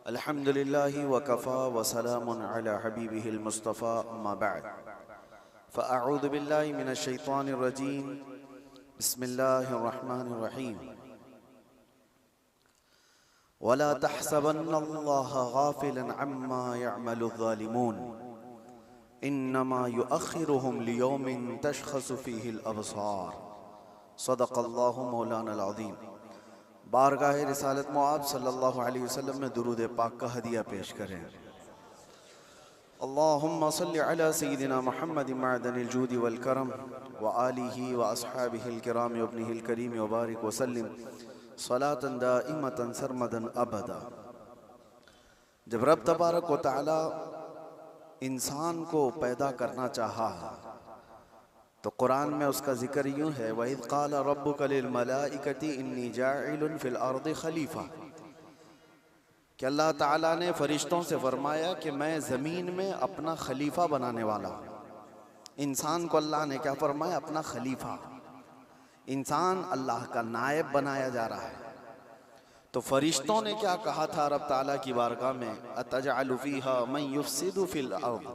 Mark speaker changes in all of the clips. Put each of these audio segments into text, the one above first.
Speaker 1: अल्हम्दुलिल्लाहि वकफ़ा वसलामुन अला हबीबिहिल मुस्तफ़ा अम्मा बअद फ़अऊज़ु बिल्लाहि मिनश शैतानिर रजीम बिस्मिल्लाहिर रहमानिर रहीम वला तहसबन्नल्लाह गाफ़िलन अम्मा यअमलुज़ ज़ालिमून इन्नमा युअख़्खिरुहुम लियौमिन तशख़सु फ़ीहिल अबसार सदक़ल्लाहु मौलाना अज़ीम। बारगाह रिसालत मुआब सल्लल्लाहु अलैहि वसल्लम में दुरूद पाक का हदिया पेश करें। अल्लाहुम्मा सल्लि अला सय्यिदिना मुहम्मदिन मअदनिल जूदि वल करम व आलिहि व अस्हाबिहिल किराम व इब्निहिल करीम व बारिक व सल्लिम सलातन दाइमतन सरमदन अबदा। जब रब तबारक व तआला इंसान को पैदा करना चाहा तो कुरान में उसका जिक्र यूँ है, वइज़ क़ाल रब्बुका लिल मलाइकति इन्नी जाइलुन फिल अर्दि खलीफा, कि अल्लाह ताला ने फरिश्तों से फरमाया कि मैं ज़मीन में अपना खलीफा बनाने वाला हूँ। इंसान को अल्लाह ने क्या फरमाया? अपना खलीफा। इंसान अल्लाह का नायब बनाया जा रहा है। तो फरिश्तों ने क्या कहा था रब ताला की बारगाह में? अतजअलु फ़ीहा मन युफ़सिदु फ़िल अर्द,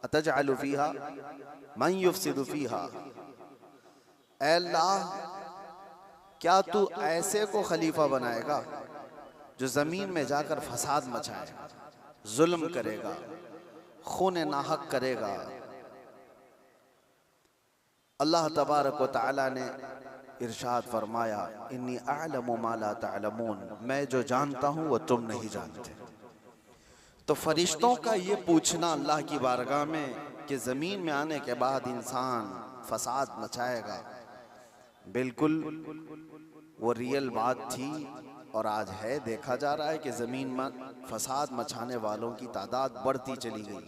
Speaker 1: अतजअलु फ़ीहा मन युफ़सिदु फ़ीहा, ऐ अल्लाह क्या तू ऐसे को खलीफा बनाएगा जो ज़मीन में जाकर फसाद मचाएगा, जुल्म करेगा, खून नाहक करेगा। अल्लाह तबारक व तआला ने इरशाद फरमाया, इन्नी अअलमु मा ला तअलमून, मैं जो जानता हूँ वो तुम नहीं जानते। तो फरिश्तों का ये पूछना अल्लाह की बारगाह में कि ज़मीन में आने के बाद इंसान फसाद मचाएगा, बिल्कुल वो रियल बात थी और आज है। देखा जा रहा है कि ज़मीन में फसाद मचाने वालों की तादाद बढ़ती चली गई।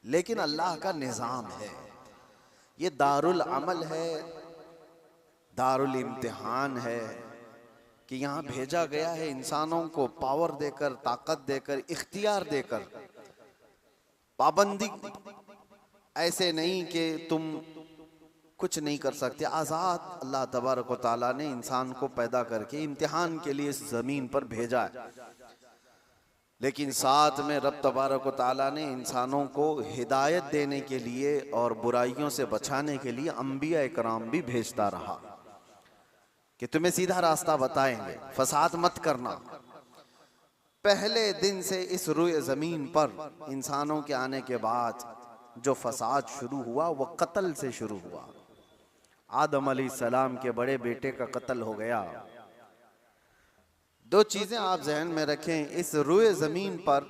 Speaker 1: लेकिन अल्लाह का निज़ाम है, ये दारुल अमल है, दारुल इम्तिहान है कि यहाँ भेजा गया है इंसानों को पावर देकर, ताकत देकर, इख्तियार देकर। पाबंदी ऐसे नहीं कि तुम कुछ नहीं कर सकते। आज़ाद अल्लाह तबारक व तआला ने इंसान को पैदा करके इम्तिहान के लिए इस ज़मीन पर भेजा है। लेकिन साथ में रब तबारक व तआला ने इंसानों को हिदायत देने के लिए और बुराइयों से बचाने के लिए अंबिया इकराम भी भेजता रहा कि तुम्हें सीधा रास्ता बताएंगे, फसाद मत करना। पहले दिन से इस रुए ज़मीन पर इंसानों के आने के बाद जो फसाद शुरू हुआ वो कत्ल से शुरू हुआ। आदम अलैहिस्सलाम के बड़े बेटे का कत्ल हो गया। दो चीजें आप ज़हन में रखें, इस रुए ज़मीन पर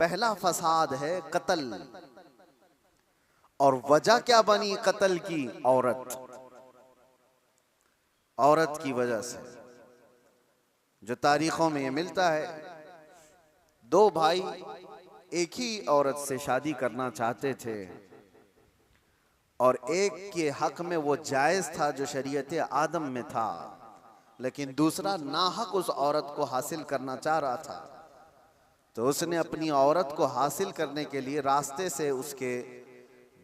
Speaker 1: पहला फसाद है कत्ल। और वजह क्या बनी कत्ल की? औरत। औरत की वजह से, जो तारीखों में ये मिलता है, दो भाई एक ही औरत से शादी करना चाहते थे और एक के हक में वो जायज़ था जो शरीयत आदम में था, लेकिन दूसरा नाहक उस औरत को हासिल करना चाह रहा था। तो उसने अपनी औरत को हासिल करने के लिए रास्ते से उसके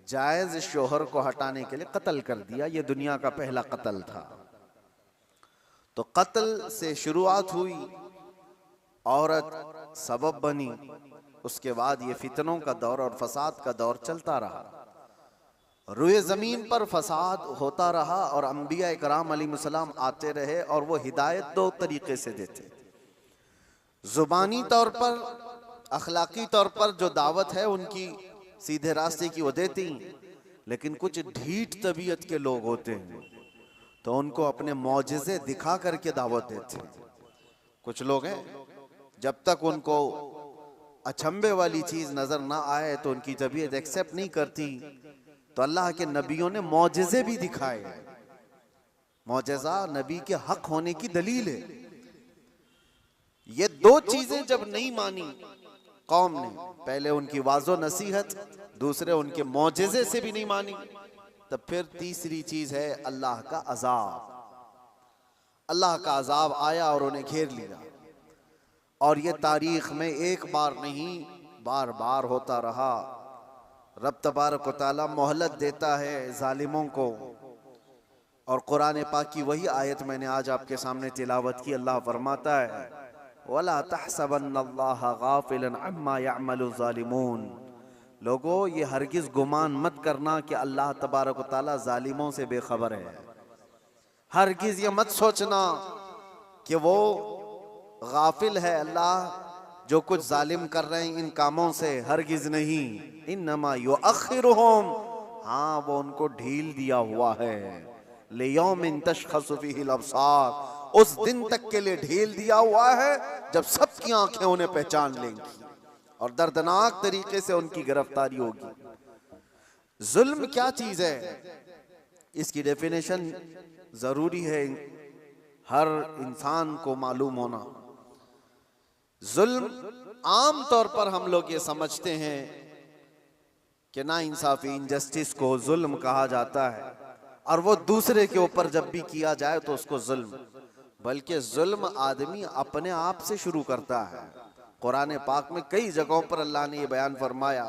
Speaker 1: जायज़ शोहर को हटाने के लिए कत्ल कर दिया। ये दुनिया का पहला कत्ल था। तो कत्ल से शुरुआत हुई, औरत सबब बनी, उसके बाद ये फितनों का दौर और फसाद का दौर चलता रहा। रुए ज़मीन पर फसाद होता रहा और अंबिया इकराम अलैहिस्सलाम आते रहे और वो हिदायत दो तरीके से देते। ज़ुबानी तौर पर, अखलाकी तौर पर जो दावत है उनकी सीधे रास्ते की वो देती, लेकिन कुछ ढीठ तबीयत के लोग होते हैं तो उनको अपने मौजिज़े दिखा करके दावत देते। कुछ लोग हैं जब तक उनको अचंभे वाली चीज़ नज़र ना आए तो उनकी तबीयत एक्सेप्ट नहीं करती। तो अल्लाह के नबियों ने मौजिज़े भी दिखाए। मौजिज़ा नबी के हक होने की दलील है। ये दो चीज़ें जब नहीं मानी कौम ने, पहले उनकी वाज़ो नसीहत, दूसरे उनके मौजिज़े से भी नहीं मानी, तब फिर तीसरी चीज है अल्लाह का अजाब। अल्लाह का अजाब आया और उन्हें घेर लिया। और ये तारीख में एक बार नहीं, बार बार होता रहा। रब तबारक व तआला मोहलत देता है जालिमों को। और कुरान पाक की वही आयत मैंने आज आपके सामने तिलावत की। अल्लाह फरमाता है वला तहसबन्नल्लाह गाफिलन अम्मा यअमलु ज़ालिमून। लोगों, ये हरगिज गुमान मत करना कि अल्लाह तबारक व तआला जालिमों से बेखबर है। हरगिज ये मत सोचना कि वो गाफिल है अल्लाह जो कुछ जालिम कर रहे हैं इन कामों से, हरगिज नहीं। इन्नमा युअख्खिरुहुम, हाँ वो उनको ढील दिया हुआ है। लियौमिन तशखसु फीहिल अब्सार, उस दिन तक के लिए ढील दिया हुआ है जब सबकी आंखें उन्हें पहचान लेंगी और दर्दनाक तरीके से उनकी गिरफ्तारी होगी। जुल्म क्या चीज है, इसकी डेफिनेशन जरूरी है हर इंसान को मालूम होना। जुल्म आम तौर पर हम लोग ये समझते हैं कि ना इंसाफी, इनजस्टिस को जुल्म कहा जाता है, और वो दूसरे के ऊपर जब भी किया जाए तो उसको जुल्म, बल्कि जुल्म आदमी अपने आप से शुरू करता है। कुरान पाक में कई जगहों पर अल्लाह ने ये बयान फरमाया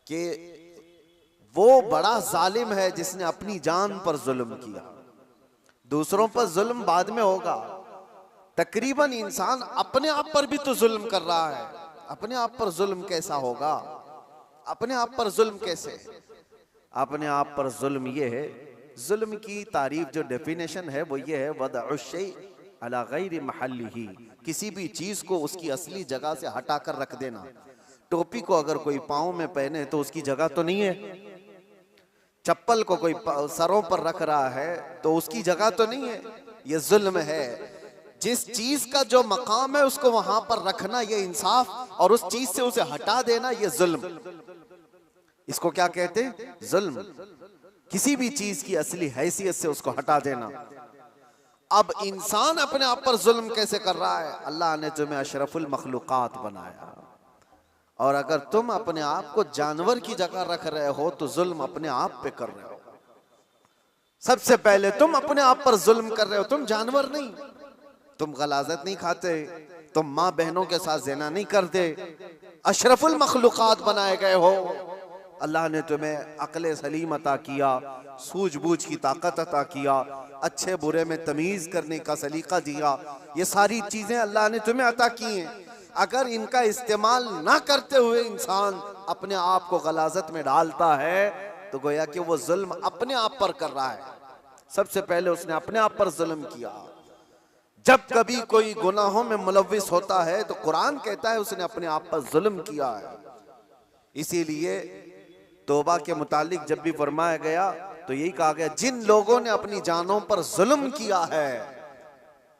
Speaker 1: कि वो बड़ा जालिम है जिसने अपनी जान पर जुल्म किया। दूसरों पर जुल्म बाद में होगा, तकरीबन इंसान अपने आप पर भी तो जुल्म कर रहा है। अपने आप पर जुल्म कैसा होगा, अपने आप पर जुल्म कैसे? अपने आप पर जुल्म ये है, जुल्म की तारीफ जो डेफिनेशन है वो ये है, वदअ शै अला गैरि महल्लिही, किसी भी चीज को उसकी असली जगह से हटाकर रख देना। टोपी को अगर कोई पाँव में पहने तो उसकी जगह तो नहीं है, चप्पल को कोई सरों पर रख रहा है तो उसकी जगह तो नहीं है, ये जुल्म है। जिस चीज का जो मकाम है उसको वहां पर रखना ये इंसाफ, और उस चीज से उसे हटा देना ये जुल्म। इसको क्या कहते हैं? जुल्म। किसी भी चीज की असली हैसियत से उसको हटा देना। अब इंसान अपने आप पर जुल्म कैसे कर रहा है? अल्लाह ने तुम्हें अशरफुल मखलूकात बनाया, और अगर तुम अपने आप को जानवर की जगह रख रहे हो तो जुल्म अपने आप पे कर रहे हो। सबसे पहले तुम अपने आप पर जुल्म कर रहे हो। तुम जानवर नहीं, तुम गलाजत नहीं खाते, तुम माँ बहनों के साथ ज़िना नहीं करते, अशरफुल मखलूकात बनाए गए हो। अल्लाह ने तुम्हें अक्ल सलीम अता किया, सूझबूझ की ताकत अता किया, अच्छे बुरे में तमीज़ करने का सलीका दिया। ये सारी चीज़ें अल्लाह ने तुम्हें अता की हैं। अगर इनका इस्तेमाल ना करते हुए इंसान अपने आप को गलाजत में डालता है तो गोया कि वो जुल्म अपने आप पर कर रहा है। सबसे पहले उसने अपने आप पर जुल्म किया। जब कभी कोई गुनाहों में मुलव्विस होता है तो कुरान कहता है उसने अपने आप पर जुल्म किया है। इसीलिए तौबा के मुतालिक जब भी फरमाया गया तो यही कहा गया, जिन लोगों ने अपनी जानों पर जुल्म किया है।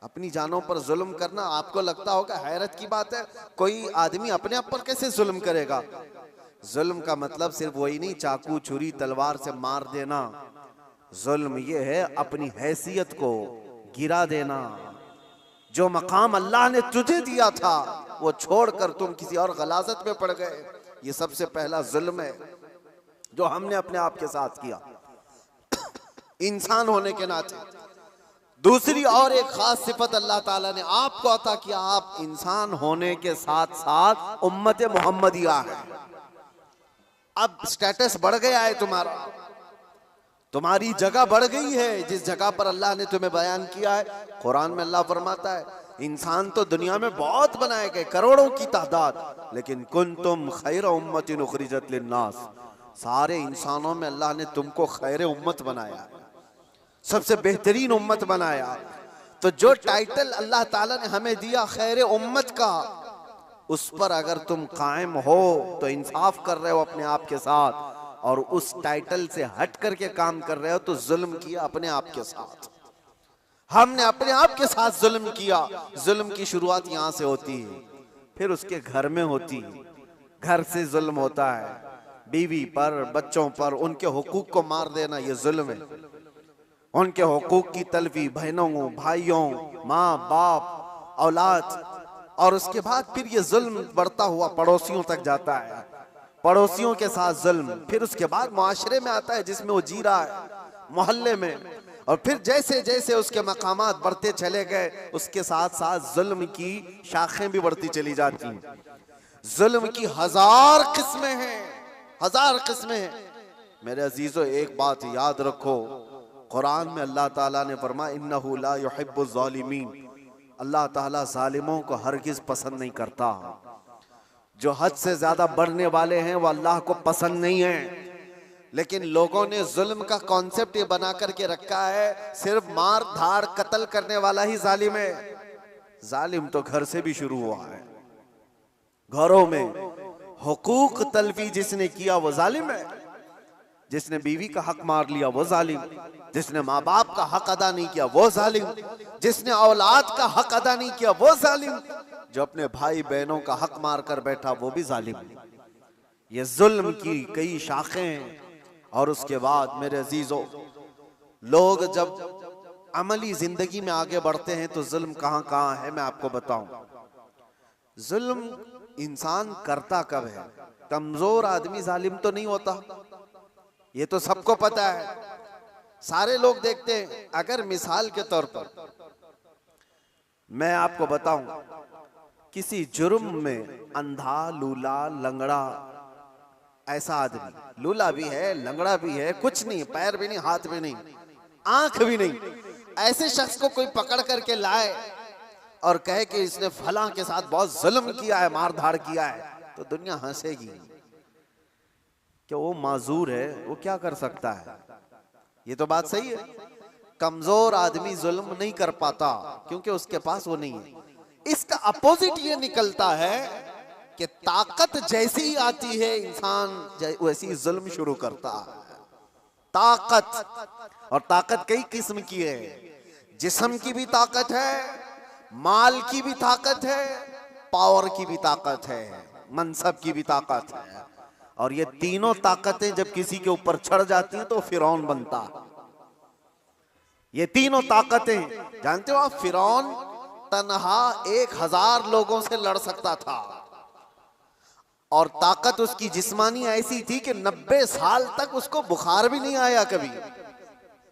Speaker 1: अपनी जानों पर जुल्म करना आपको लगता होगा हैरत की बात है, कोई आदमी अपने आप पर कैसे जुल्म करेगा? जुल्म का मतलब सिर्फ वही नहीं चाकू छुरी तलवार से मार देना। जुल्म ये है अपनी हैसियत को गिरा देना। जो मकाम अल्लाह ने तुझे दिया था वो छोड़कर तुम किसी और गलाजत में पड़ गए, ये सबसे पहला जुल्म है जो हमने अपने आप के साथ किया इंसान होने के नाते। दूसरी और एक खास सिफत अल्लाह ताला ने आपको अता किया, आप इंसान होने के साथ साथ उम्मत मोहम्मदिया है। अब स्टेटस बढ़ गया है तुम्हारा, तुम्हारी जगह बढ़ गई है जिस जगह पर अल्लाह ने तुम्हें बयान किया है। कुरान में अल्लाह फरमाता है इंसान तो दुनिया में बहुत बनाए गए, करोड़ों की तादाद, लेकिन कुंतुम खैर उम्मतिन उखरिजत लिन्नास, सारे इंसानों में अल्लाह ने तुमको खैर उम्मत बनाया, सबसे बेहतरीन उम्मत बनाया। तो जो टाइटल अल्लाह ताला ने हमें दिया खैर उम्मत का, उस पर अगर तुम कायम हो तो इंसाफ कर रहे हो अपने आप के साथ, और उस टाइटल से हट करके काम कर रहे हो तो जुल्म किया अपने आप के साथ। हमने अपने आप के साथ जुल्म किया। जुल्म की शुरुआत यहाँ से होती है, फिर उसके घर में होती है। घर से जुल्म होता है, बीवी पर, बच्चों पर, उनके हुकूक को मार देना ये जुल्म है। उनके हुकूक की तलफी बहनों, भाइयों, माँ बाप, औलाद, और उसके बाद फिर ये जुल्म बढ़ता हुआ पड़ोसियों तक जाता है, पड़ोसियों के साथ जुल्म, फिर उसके बाद मुआशरे में आता है जिसमें वो जी रहा है, मोहल्ले में, और फिर जैसे जैसे उसके मकामात बढ़ते चले गए उसके साथ साथ जुल्म की शाखें भी बढ़ती चली जाती हैं। जुल्म की हजार किस्में हैं, हजार किस्में हैं। मेरे अजीजों, एक बात याद रखो, कुरान में अल्लाह ताला ने फरमाया इन्नहु ला युहिब्बुज़ ज़ालिमीन, अल्लाह ताला जालिमों को हरगिज पसंद नहीं करता। जो हद से ज्यादा बढ़ने वाले हैं वो अल्लाह को पसंद नहीं है। लेकिन लोगों ने जुल्म का कॉन्सेप्ट ये बना करके रखा है, सिर्फ मार धाड़ कत्ल करने वाला ही जालिम है। जालिम तो घर से भी शुरू हुआ है। घरों में हुकूक तलफी जिसने किया वो जालिम है। जिसने बीवी का हक मार लिया वो जालिम, जिसने माँ बाप का हक अदा नहीं किया वो जालिम, जिसने औलाद का हक अदा नहीं किया वो जालिम, जो अपने भाई बहनों का हक मार कर बैठा वो भी जालिम। ये जुल्म की कई शाखें हैं। और उसके बाद मेरे अजीजों, लोग जब अमली जिंदगी में आगे बढ़ते हैं तो जुल्म कहां कहां है मैं आपको बताऊं। जुल्म इंसान करता कब है? कमजोर आदमी जालिम तो नहीं होता, ये तो सबको पता है, सारे लोग देखते हैं। अगर मिसाल के तौर पर मैं आपको बताऊं, किसी जुर्म में अंधा, लूला, लंगड़ा ऐसा आदमी, लूला भी है, लंगड़ा भी है, कुछ नहीं, पैर भी नहीं, हाथ भी नहीं, आंख भी नहीं, ऐसे शख्स को कोई पकड़ करके लाए और कहे कि इसने फलां के साथ बहुत जुल्म किया है, मार धाड़ किया है, तो दुनिया हंसेगी कि वो माजूर है, वो क्या कर सकता है। ये तो बात सही है। कमजोर आदमी जुल्म नहीं कर पाता क्योंकि उसके पास वो नहीं है। इसका अपोजिट ये निकलता है कि ताकत जैसी ही आती है इंसान वैसी जुल्म शुरू करता है। ताकत, और ताकत कई किस्म की है। जिस्म की भी ताकत है, माल की भी ताकत है, पावर की भी ताकत है, मनसब की भी ताकत है। और ये तीनों ताकतें जब किसी के ऊपर चढ़ जाती हैं तो फिरौन बनता है। ये तीनों ताकतें जानते हो आप, फिरौन तन्हा 1000 लोगों से लड़ सकता था और ताकत उसकी जिस्मानी ऐसी थी कि 90 साल तक उसको बुखार भी नहीं आया, कभी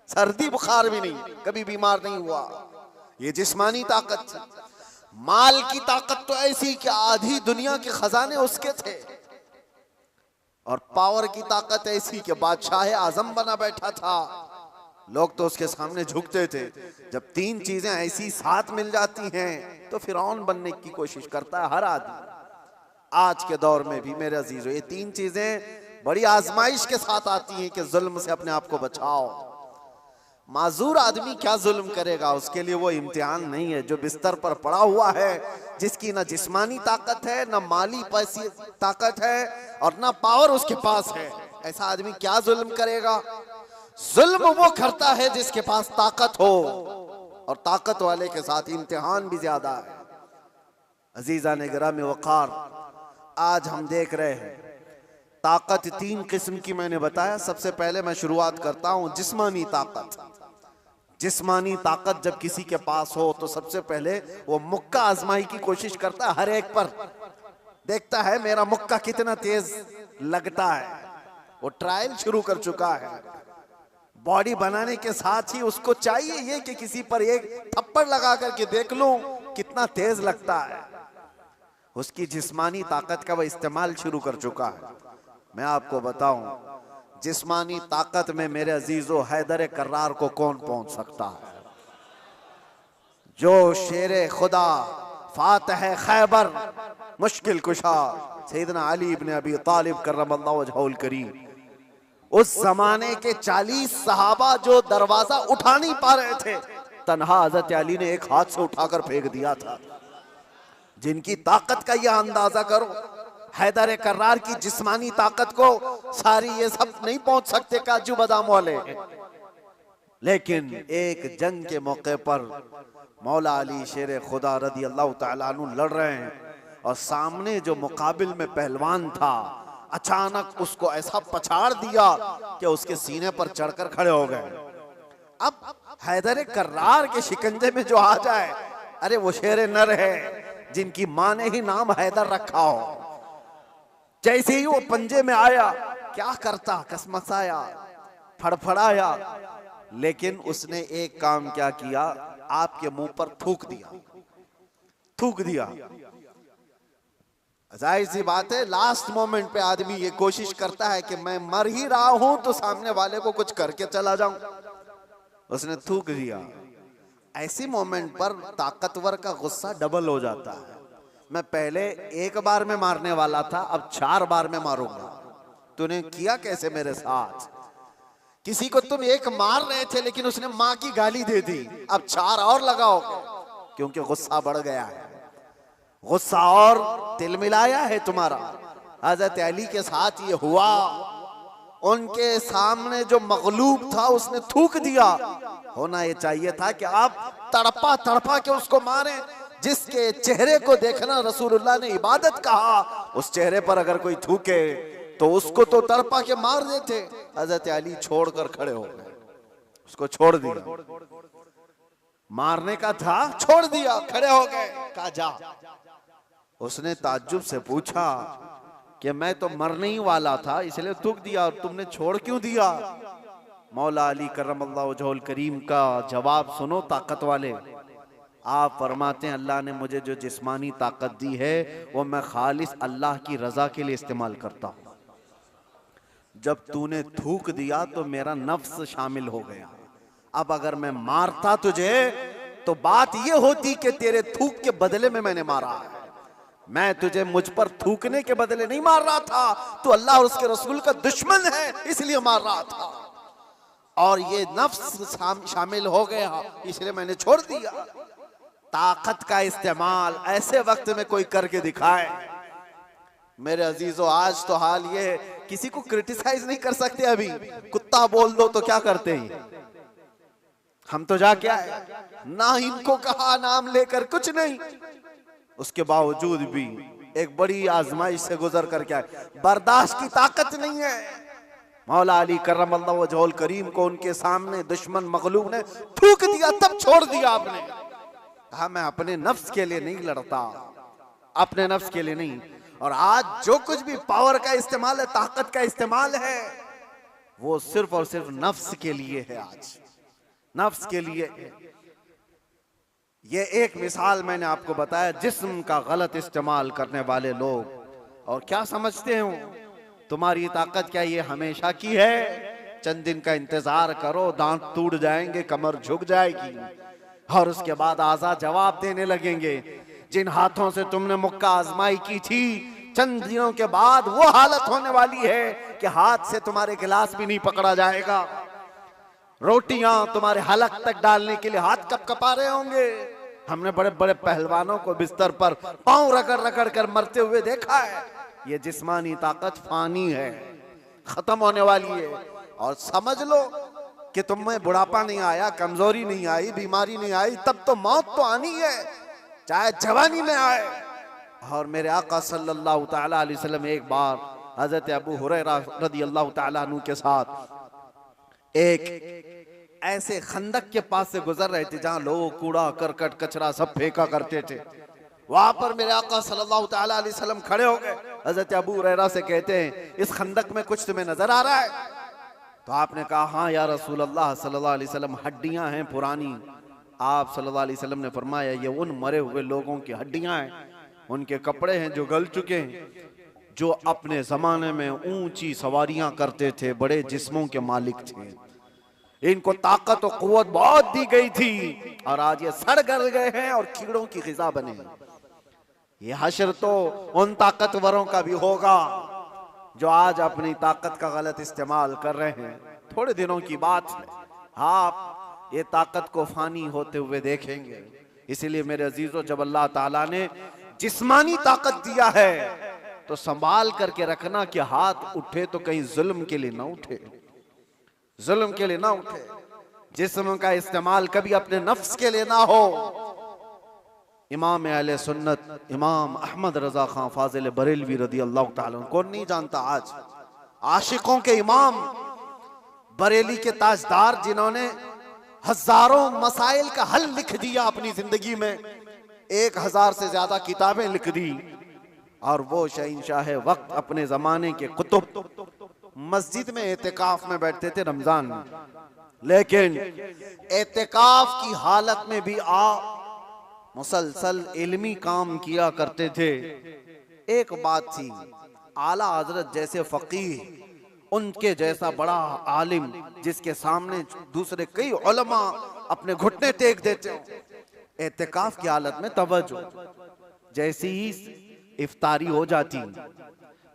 Speaker 1: सर्दी बुखार भी नहीं, कभी बीमार नहीं हुआ। ये जिस्मानी ताकत थी। माल की ताकत तो ऐसी कि आधी दुनिया के खजाने उसके थे। और पावर की ताकत ऐसी कि बादशाह आजम बना बैठा था, लोग तो उसके सामने झुकते थे। जब तीन चीजें ऐसी साथ मिल जाती हैं तो फिरौन बनने की कोशिश करता है हर आदमी। आज के दौर में भी मेरे अजीजों, ये तीन चीजें बड़ी आजमाइश के साथ आती हैं कि जुल्म से अपने आप को बचाओ। माजूर आदमी क्या जुल्म करेगा, उसके लिए वो इम्तिहान नहीं है। जो बिस्तर पर पड़ा हुआ है, जिसकी ना जिस्मानी ताकत है, ना माली पैसी ताकत है और ना पावर उसके पास है, ऐसा आदमी क्या जुल्म करेगा? जुल्म वो करता है जिसके पास ताकत हो, और ताकत वाले के साथ इम्तिहान भी ज्यादा है। अजीजा ने गिरामी वक़ार, आज हम देख रहे हैं ताकत तीन किस्म की मैंने बताया। सबसे पहले मैं शुरुआत करता हूं जिस्मानी ताकत। जिस्मानी ताकत जब किसी के पास हो तो सबसे पहले वो मुक्का आजमाई की कोशिश करता है, हर एक पर देखता है मेरा मुक्का कितना तेज लगता है। वो ट्रायल शुरू कर चुका है। बॉडी बनाने के साथ ही उसको चाहिए ये कि किसी पर एक थप्पड़ लगा करके देख लूं कितना तेज लगता है। उसकी जिस्मानी ताकत का वह इस्तेमाल शुरू कर चुका है। मैं आपको बताऊं, जिस्मानी ताकत में मेरे अजीजों हैदर कर्रार को कौन पहुंच सकता है? जो शेरे खुदा, फातह खैबर, मुश्किल कुशा सैयदना अली इब्न अबी तालिब करमल्लाहु वजहुल करीम, उस जमाने के 40 सहाबा जो दरवाजा उठा नहीं पा रहे थे, तन्हा हजरत अली ने एक हाथ से उठाकर फेंक दिया था। जिनकी ताकत का यह अंदाजा करो। हैदर कर्रार की जिस्मानी ताकत को सारी ये सब नहीं पहुंच सकते काजू बादाम वाले। लेकिन एक जंग के मौके पर मौला अली शेर खुदा रदी अल्लाह तआला अन्हु लड़ रहे हैं और सामने जो मुकाबिल में पहलवान था अचानक उसको ऐसा पछाड़ दिया कि उसके सीने पर चढ़कर खड़े हो गए। अब हैदर कर्रार के शिकंजे में जो आ जाए, अरे वो शेर नर है जिनकी मां ने ही नाम हैदर रखा हो। जैसे ही वो पंजे में आया, क्या करता, कसमसाया, फड़फड़ाया, लेकिन उसने एक काम क्या किया, आपके मुंह पर थूक दिया। थूक दिया। जाहिर सी बात है लास्ट मोमेंट पे आदमी ये कोशिश करता है कि मैं मर ही रहा हूं तो सामने वाले को कुछ करके चला जाऊं। उसने थूक दिया। ऐसी मोमेंट पर ताकतवर का गुस्सा डबल हो जाता है। मैं पहले एक बार में मारने वाला था, अब 4 बार में मारूंगा। तूने किया कैसे मेरे साथ? किसी को तुम एक मार रहे थे लेकिन उसने माँ की गाली दे दी, अब 4 और लगाओगे, क्योंकि गुस्सा बढ़ गया है, गुस्सा और तिलमिलाया है तुम्हारा। हजरत अली के साथ ये हुआ, उनके सामने जो मगलूब था उसने थूक दिया। होना ये चाहिए था कि आप तड़पा तड़पा के उसको मारें। जिसके चेहरे को देखना रसूलुल्लाह ने इबादत कहा, उस चेहरे पर अगर कोई थूके तो उसको तो तड़पा के मार देते। हजरत अली छोड़कर खड़े हो गए, उसको छोड़ दिया। मारने का था, छोड़ दिया, खड़े हो गए, कहा जा। उसने ताज्जुब से पूछा कि मैं तो मरने ही वाला था इसलिए थूक दिया, और तुमने छोड़ क्यों दिया? मौला अली करमल्लाहु वजहुल करीम का जवाब सुनो ताकत वाले। आप फरमाते हैं अल्लाह ने मुझे जो जिस्मानी ताकत दी है वो मैं खालिस अल्लाह की रजा के लिए इस्तेमाल करता हूं। जब तूने थूक दिया तो मेरा नफ्स शामिल हो गया। अब अगर मैं मारता तुझे तो बात ये होती कि तेरे थूक के बदले में मैंने मारा है। मैं तुझे मुझ पर थूकने के बदले नहीं मार रहा था, तू अल्लाह और उसके रसूल का दुश्मन है इसलिए मार रहा था, और ये नफ्स शामिल हो गया इसलिए मैंने छोड़ दिया। ताकत का इस्तेमाल ऐसे वक्त में कोई करके दिखाए। मेरे अजीजों, आज तो हाल ये है, किसी को क्रिटिसाइज नहीं कर सकते। अभी कुत्ता बोल दो तो क्या करते हैं हम, तो जाके आए ना, इनको कहा नाम लेकर कुछ नहीं, उसके बावजूद भी एक बड़ी आजमाइश से गुजर करके आए। बर्दाश्त की ताकत नहीं है। मौला अली करमल्लाहु वजहुल करीम को उनके सामने दुश्मन मगलूब ने थूक दिया, तब छोड़ दिया आपने। कहा मैं अपने नफ्स के लिए नहीं लड़ता, अपने नफ्स के लिए नहीं। और आज जो कुछ भी पावर का इस्तेमाल है, ताकत का इस्तेमाल है, वो सिर्फ और सिर्फ नफ्स के लिए है। आज नफ्स के लिए। ये एक मिसाल मैंने आपको बताया, जिस्म का गलत इस्तेमाल करने वाले लोग। और क्या समझते हो तुम्हारी ताकत क्या ये हमेशा की है? चंद दिन का इंतजार करो, दांत टूट जाएंगे, कमर झुक जाएगी, और उसके बाद आज़ाद जवाब देने लगेंगे। जिन हाथों से तुमने मुक्का आजमाई की थी, चंद दिनों के बाद वो हालत होने वाली है कि हाथ से तुम्हारे गिलास भी नहीं पकड़ा जाएगा। रोटियां तुम्हारे हलक तक डालने के लिए हाथ कपकपा रहे होंगे। हमने बड़े बड़े पहलवानों को बिस्तर पर पांव रगड़ रगड़ कर मरते हुए देखा है। ये जिस्मानी ताकत फानी है, खत्म होने वाली है। और समझ लो कि तुम्हें बुढ़ापा नहीं आया, कमजोरी नहीं आई, बीमारी नहीं आई, तब तो मौत तो आनी है, चाहे जवानी में आए। और मेरे आका सल्लल्लाहु तआला अलैहि वसल्लम एक बार हजरत अबू हुरैरा रदियल्लाहु तआला अन्हु के साथ एक ऐसे खंदक के पास से गुजर रहे थे जहां लोग कूड़ा करकट कचरा सब फेंका करते थे। वहां पर मेरे आका सल्लल्लाहु तआला अलैहि वसल्लम खड़े हो गए। हजरत अबू हुरैरा से कहते हैं इस खंदक में कुछ तुम्हें नजर आ रहा है? तो आपने कहा हाँ या रसूल अल्लाह सल्लल्लाहु अलैहि वसल्लम, हड्डियां हैं पुरानी। आप सल्लल्लाहु अलैहि वसल्लम ने फरमाया ये उन मरे हुए लोगों की हड्डियां हैं, उनके कपड़े हैं जो गल चुके हैं, जो अपने जमाने में ऊंची सवारियां करते थे, बड़े जिस्मों के मालिक थे। इनको ताकत और कुव्वत बहुत दी गई थी और आज ये सड़ गल गए हैं और कीड़ों की ग़िज़ा बने हैं। ये हश्र तो उन ताकतवरों का भी होगा जो आज अपनी ताकत का गलत इस्तेमाल कर रहे हैं। थोड़े दिनों की बात है, आप ये ताकत को फानी होते हुए देखेंगे। इसीलिए मेरे अजीजों, जब अल्लाह ताला ने जिस्मानी ताकत दिया है तो संभाल करके रखना कि हाथ उठे तो कहीं जुल्म के लिए ना उठे, जुल्म के लिए ना उठे। जिस्म का इस्तेमाल कभी अपने नफ्स के लिए ना हो। इमाम अहले सुन्नत इमाम अहमद रजा खान फाजिल बरेलवी रदी अल्लाह ताला अन्हु, कौन नहीं जानता आज, आशिकों के इमाम, बरेली के ताजदार, जिन्होंने हजारों मसाइल का हल लिख दिया अपनी जिंदगी में, 1000 से ज्यादा किताबें लिख दी। और वो शहंशाह वक्त अपने जमाने के कुतुब मस्जिद में एतिकाफ में बैठते थे रमजान में, लेकिन एतिकाफ की हालत में भी मुसलसल इल्मी काम किया करते थे। एक बात थी, आला हजरत जैसे फकीह उनके जैसा बड़ा आलिम जिसके सामने दूसरे कई उलमा अपने घुटने टेक देते हो। एतिकाफ की हालत में तवज्जो, जैसी ही इफ्तारी हो जाती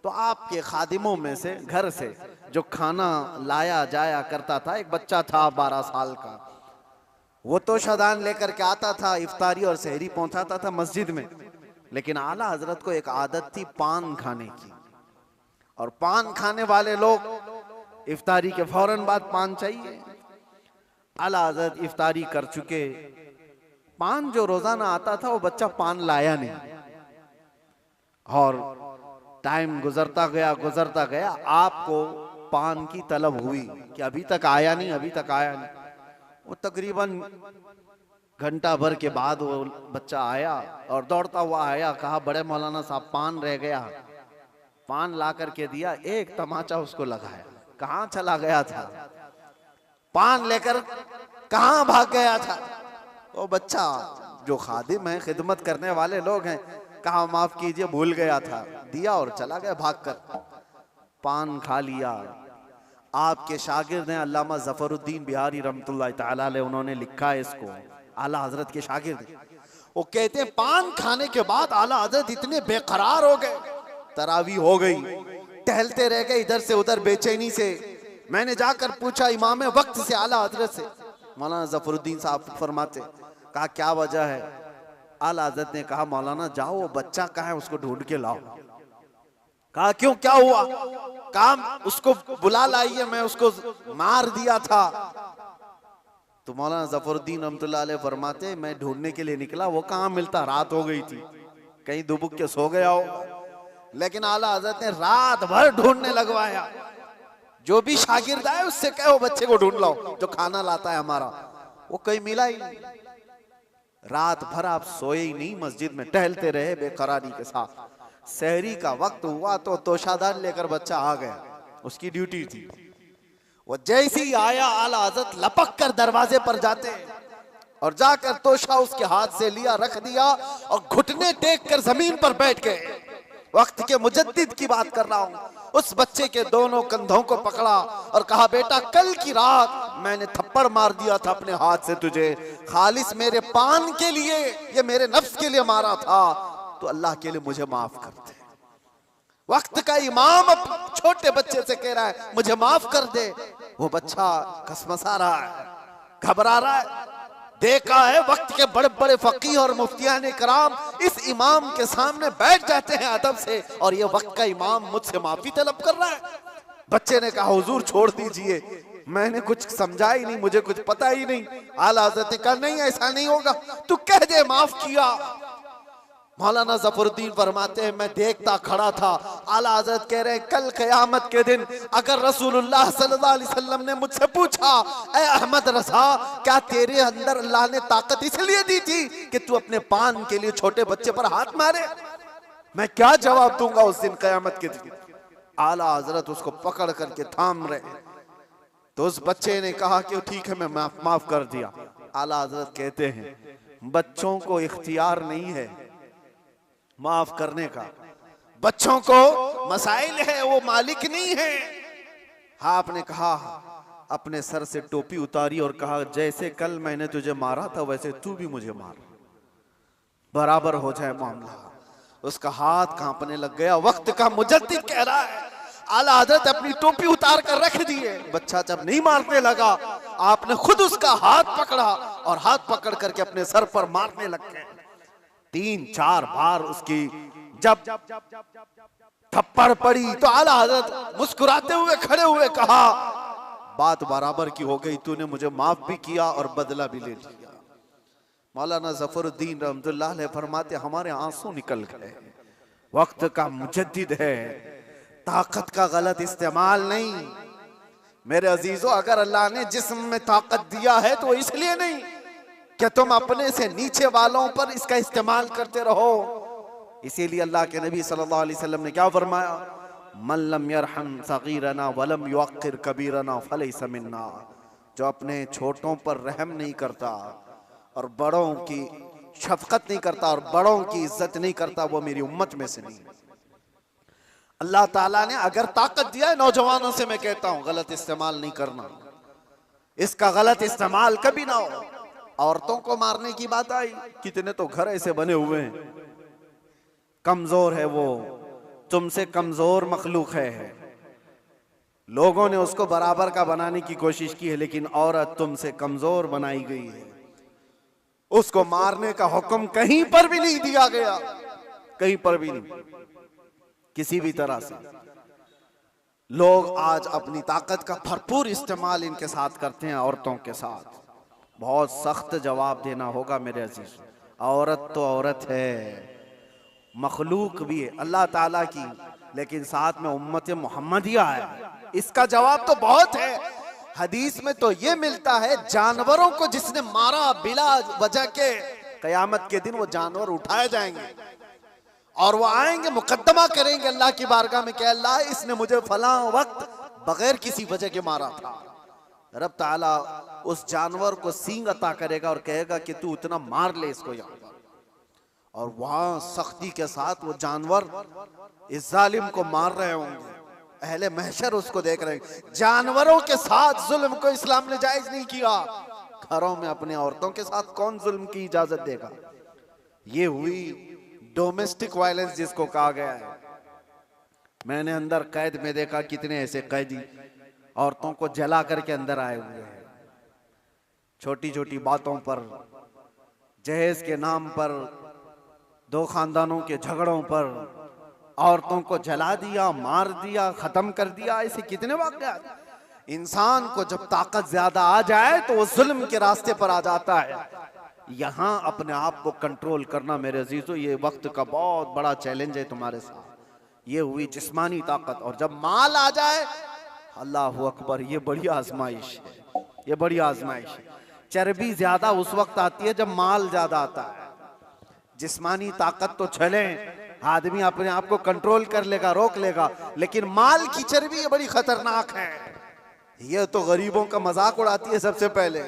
Speaker 1: तो आपके खादिमों में से घर से जो खाना लाया जाया करता था, एक बच्चा था 12 साल का, वो तो शदान लेकर के आता था, इफ्तारी और सहरी पहुंचाता था मस्जिद में। लेकिन आला हजरत को एक आदत थी पान खाने की, और पान खाने वाले लोग इफ्तारी के फौरन बाद पान चाहिए। आला हजरत इफ्तारी कर चुके, पान जो रोजाना आता था वो बच्चा पान लाया नहीं, और टाइम गुजरता गया, आपको पान की तलब हुई कि अभी तक आया नहीं, अभी तक आया नहीं। वो तकरीबन घंटा भर के बाद वो बच्चा आया और दौड़ता हुआ आया, कहा बड़े मौलाना साहब पान रह गया। पान ला करके दिया, एक तमाचा उसको लगाया, कहां चला गया था, पान लेकर कहां भाग गया था। वो बच्चा जो खादिम है, खिदमत करने वाले लोग हैं, कहा माफ कीजिए भूल गया था, दिया और चला गया भागकर, पान खा लिया। आपके शागिर्द हैं अल्लामा जफरुद्दीन बिहारी रहमतुल्लाह तआला अलैह, उन्होंने लिखा है इसको, आला हजरत के शागिर्द। वो कहते हैं पान खाने के बाद आला हजरत इतने बेकरार हो गए, तरावी हो गई, टहलते रह गए इधर से उधर बेचैनी से। मैंने जाकर पूछा इमाम वक्त से आला हजरत से, मौलाना जफरुद्दीन साहब फरमाते, कहा क्या वजह है। आला हजरत ने कहा मौलाना जाओ वो बच्चा कहाँ है उसको ढूंढ के लाओ। कहा क्यों, क्या हुआ। कहा उसको बुला लाइए, मैं उसको मार दिया था। तो मौलाना जफरुद्दीन रहमतुल्लाह अलैह फरमाते मैं ढूंढने के लिए निकला, वो कहाँ मिलता, रात हो गई थी, कहीं दुबुक के सो गया हो। लेकिन आला हजरत ने रात भर ढूंढने लगवाया, जो भी शागिर्द आए उससे कहो बच्चे को ढूंढ लाओ जो खाना लाता है हमारा। वो कहीं मिला ही नहीं। रात भर आप सोए ही नहीं, मस्जिद में टहलते रहे बेकरारी के साथ। सहरी का वक्त हुआ तो तोशादार लेकर बच्चा आ गया, उसकी ड्यूटी थी। वो जैसे ही आया आला हजरत लपक कर दरवाजे पर जाते और जाकर तोशा उसके हाथ से लिया, रख दिया और घुटने टेक कर जमीन पर बैठ गए। वक्त के मुजद्दिद की बात कर रहा हूं। उस बच्चे के दोनों कंधों को पकड़ा और कहा बेटा कल की रात मैंने थप्पड़ मार दिया था अपने हाथ से तुझे, खालिस मेरे पान के लिए, ये मेरे नफ्स के लिए मारा था, तो अल्लाह के लिए मुझे माफ कर दे। वक्त का इमाम अब छोटे बच्चे से कह रहा है मुझे माफ कर दे। वो बच्चा कसमसा रहा है, घबरा रहा है। देखा है वक्त के बड़े बड़े फकीह और मुफ्तियान कराम इस इमाम के सामने बैठ जाते हैं अदब से, और ये वक्त का इमाम मुझसे माफी तलब कर रहा है। बच्चे ने कहा हुजूर छोड़ दीजिए, मैंने कुछ समझा ही नहीं, मुझे कुछ पता ही नहीं। आला हज़रत ने कहा नहीं ऐसा नहीं होगा, तू कह दे माफ किया। मौलाना जफरुद्दीन फरमाते हैं मैं देखता खड़ा था। आला हज़रत कह रहे हैं कल क़यामत के दिन अगर रसूलुल्लाह सल्लल्लाहु अलैहि वसल्लम ने मुझसे पूछा ऐ अहमद रज़ा क्या तेरे अंदर अल्लाह ने ताकत इसलिए दी थी कि तू अपने पान के लिए छोटे बच्चे पर हाथ मारे, मैं क्या जवाब दूंगा उस दिन क़यामत के दिन। आला हज़रत उसको पकड़ करके थाम रहे, तो उस बच्चे ने कहा कि ठीक है मैं माफ कर दिया। आला हज़रत कहते हैं बच्चों को इख्तियार नहीं है माफ करने का, बच्चों को मसाइल है, वो मालिक नहीं है। हाँ आपने कहा, अपने सर से टोपी उतारी और कहा जैसे कल मैंने तुझे मारा था वैसे तू भी मुझे मार, बराबर हो जाए मामला। उसका हाथ कांपने लग गया। वक्त का मुजद्दिद कह रहा है आला हज़रत अपनी टोपी उतार कर रख दिए। बच्चा जब नहीं मारने लगा आपने खुद उसका हाथ पकड़ा और हाथ पकड़ करके अपने सर पर मारने लग गए। 3-4 बार उसकी जब थप्पड़ पड़ी तो आला हज़रत मुस्कुराते हुए खड़े हुए कहा बात बराबर की हो गई, तूने मुझे माफ भी किया और बदला भी ले लिया। मौलाना जफरुद्दीन रहमतुल्लाह अलैह फरमाते हमारे आंसू निकल गए। वक्त का मुजद्दिद है, ताकत का गलत इस्तेमाल नहीं। मेरे अजीजों अगर अल्लाह ने जिस्म में ताकत दिया है तो इसलिए नहीं कि तुम अपने से नीचे वालों पर इसका इस्तेमाल करते रहो। इसीलिए अल्लाह के नबी सल्लल्लाहु अलैहि वसल्लम ने क्या फरमाया, मन लम यरहम सगीरना वलम युअक्किर कबीरना फलैसा मिन्ना, जो अपने छोटों पर रहम नहीं करता और बड़ों की शफकत नहीं करता और बड़ों की इज्जत नहीं करता वो मेरी उम्मत में से नहीं। अल्लाह ताला ने अगर ताकत दिया है, नौजवानों से मैं कहता हूं गलत इस्तेमाल नहीं करना, इसका गलत इस्तेमाल कभी ना हो। औरतों को मारने की बात आई, कितने तो घर ऐसे बने हुए हैं, कमजोर है वो, तुमसे कमजोर मखलूक है, लोगों ने उसको बराबर का बनाने की कोशिश की है, लेकिन औरत तुमसे कमजोर बनाई गई है। उसको मारने का हुक्म कहीं पर भी नहीं दिया गया, कहीं पर भी नहीं, किसी भी तरह से। लोग आज अपनी ताकत का भरपूर इस्तेमाल इनके साथ करते हैं, औरतों के साथ। बहुत सख्त जवाब देना होगा मेरे अजीज। औरत तो औरत है, मखलूक भी है अल्लाह ताला की, लेकिन साथ में उम्मत मोहम्मदिया है, इसका जवाब तो बहुत है। हदीस में तो ये मिलता है, जानवरों को जिसने मारा बिला वजह के, कयामत के दिन वो जानवर उठाए जाएंगे और वो आएंगे, मुकद्दमा करेंगे अल्लाह की बारगाह में कि अल्लाह इसने मुझे फलां वक्त बगैर किसी वजह के मारा था। रब ताला उस जानवर को सींग अता करेगा और कहेगा कि तू इतना मार ले इसको यहाँ पर, और वहां सख्ती के साथ वो जानवर इस जालिम को मार रहे होंगे, अहले महशर उसको देख रहे हैं। जानवरों के साथ जुल्म को इस्लाम ने जायज नहीं किया, घरों में अपने औरतों के साथ कौन जुल्म की इजाजत देगा। ये हुई डोमेस्टिक वायलेंस जिसको कहा गया है। मैंने अंदर कैद में देखा कितने ऐसे कैदी औरतों को जला करके अंदर आए हुए हैं, छोटी छोटी बातों पर, जहेज के नाम पर, दो खानदानों के झगड़ों पर औरतों को जला दिया, मार दिया, खत्म कर दिया। ऐसे कितने वाक़यात। इंसान को जब ताकत ज्यादा आ जाए तो वो जुल्म के रास्ते पर आ जाता है। यहां अपने आप को कंट्रोल करना मेरे अजीजों, ये वक्त का बहुत बड़ा चैलेंज है तुम्हारे साथ। ये हुई जिस्मानी ताकत, और जब माल आ जाए, अल्लाह अकबर, ये बड़ी आजमाइश है, ये बड़ी आजमाइश है। चर्बी ज्यादा उस वक्त आती है जब माल ज्यादा आता है। जिस्मानी ताकत तो चले, आदमी अपने आप को कंट्रोल कर लेगा, रोक लेगा, लेकिन माल की चर्बी ये बड़ी खतरनाक है। ये तो गरीबों का मजाक उड़ाती है सबसे पहले,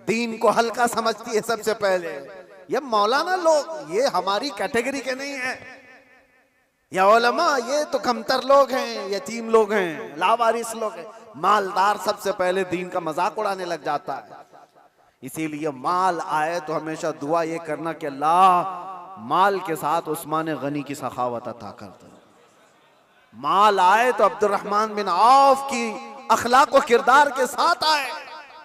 Speaker 1: दीन को हल्का समझती है सबसे पहले। ये मौलाना लोग, ये हमारी कैटेगरी के नहीं है, या उलमा, ये तो कमतर लोग हैं, यतीम लोग हैं, लावारिस लोग हैं। मालदार सबसे पहले दीन का मजाक उड़ाने लग जाता है। इसीलिए माल आए तो हमेशा दुआ ये करना कि अल्लाह माल के साथ उस्मान गनी की सखावत अता कर दे। माल आए तो अब्दुर्रहमान बिन औफ की अखलाक व किरदार के साथ आए,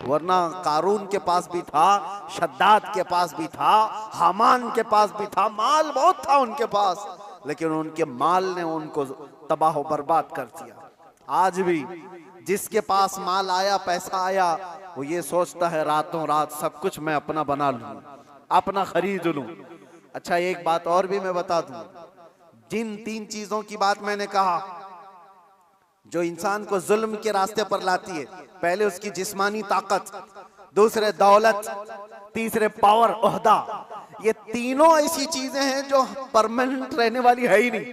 Speaker 1: वरना कारून के पास भी था, शद्दाद के पास भी था, हामान के पास भी था, माल बहुत था उनके पास, लेकिन उनके माल ने उनको तबाह बर्बाद कर दिया। आज भी जिसके पास माल आया, पैसा आया, वो ये सोचता है रातों रात सब कुछ मैं अपना बना लूं, अपना खरीद लूं। अच्छा, एक बात और भी मैं बता दूं, जिन 3 चीजों की बात मैंने कहा जो इंसान को जुल्म के रास्ते पर लाती है, पहले उसकी जिस्मानी ताकत, दूसरे दौलत, तीसरे पावर, ओहदा, ये तीनों ऐसी चीजें हैं जो परमानेंट रहने वाली है ही नहीं।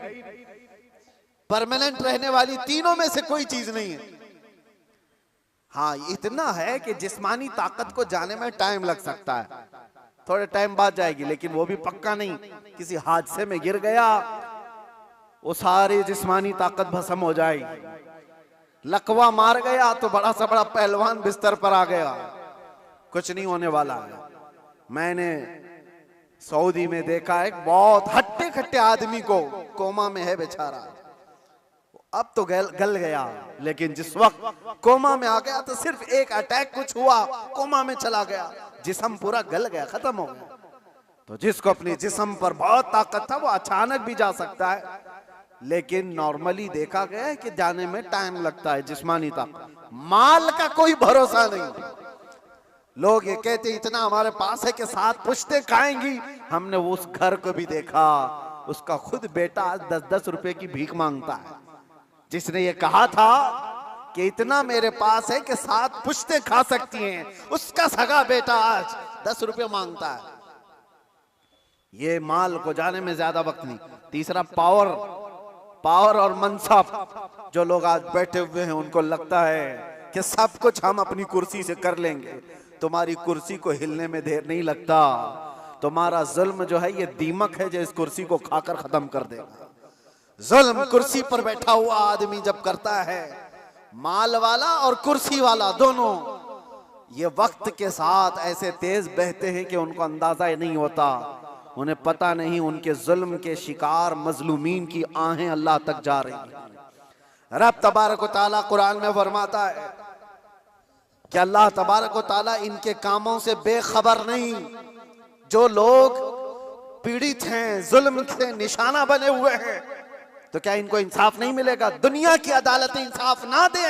Speaker 1: परमानेंट रहने वाली तीनों में से कोई चीज नहीं है। हाँ, इतना है कि जिस्मानी ताकत को जाने में टाइम लग सकता है, थोड़े टाइम बाद जाएगी, लेकिन वो भी पक्का नहीं। किसी हादसे में गिर गया, वो सारी जिस्मानी ताकत भस्म हो जाएगी। लकवा मार गया तो बड़ा सा बड़ा पहलवान बिस्तर पर आ गया, कुछ नहीं होने वाला है। मैंने सऊदी में देखा एक बहुत हट्टे खट्टे आदमी को, कोमा में है बेचारा, अब तो गल गया, लेकिन जिस वक्त कोमा में आ गया तो सिर्फ एक अटैक कुछ हुआ, कोमा में चला गया, जिस्म पूरा गल गया, खत्म हो गया। तो जिसको अपने जिस्म पर बहुत ताकत था वो अचानक भी जा सकता है, लेकिन नॉर्मली देखा गया है कि जाने में टाइम लगता है। जिस्मानी ताकत, माल का कोई भरोसा नहीं। लोग ये कहते इतना हमारे पास है कि 7 पुश्तें खाएंगी। हमने उस घर को भी देखा, उसका खुद बेटा 10-10 रुपए की भीख मांगता है। जिसने ये कहा था कि इतना मेरे पास है कि 7 पुश्तें खा सकती हैं, उसका सगा बेटा आज 10 रुपए मांगता है। ये माल को जाने में ज्यादा वक्त नहीं। तीसरा पावर और मनसब। जो लोग आज बैठे हुए हैं उनको लगता है कि सब कुछ हम अपनी कुर्सी से कर लेंगे। तुम्हारी कुर्सी को हिलने में देर नहीं लगता। तुम्हारा जुल्म जो है ये दीमक है जो इस कुर्सी को खाकर खत्म कर देगा। जुल्म कुर्सी पर बैठा हुआ आदमी जब करता है, माल वाला और कुर्सी वाला दोनों, ये वक्त के साथ ऐसे तेज बहते हैं कि उनको अंदाजा ही नहीं होता। उन्हें पता नहीं उनके जुल्म के शिकार मजलूमीन की आहें अल्लाह तक जा रही हैं। रब तबारक व तआला कुरान में फरमाता है कि अल्लाह तबारक व तआला इनके कामों से बेखबर नहीं। जो लोग पीड़ित हैं, जुल्म से निशाना बने हुए हैं, तो क्या इनको इंसाफ नहीं मिलेगा? दुनिया की अदालत इंसाफ ना दे,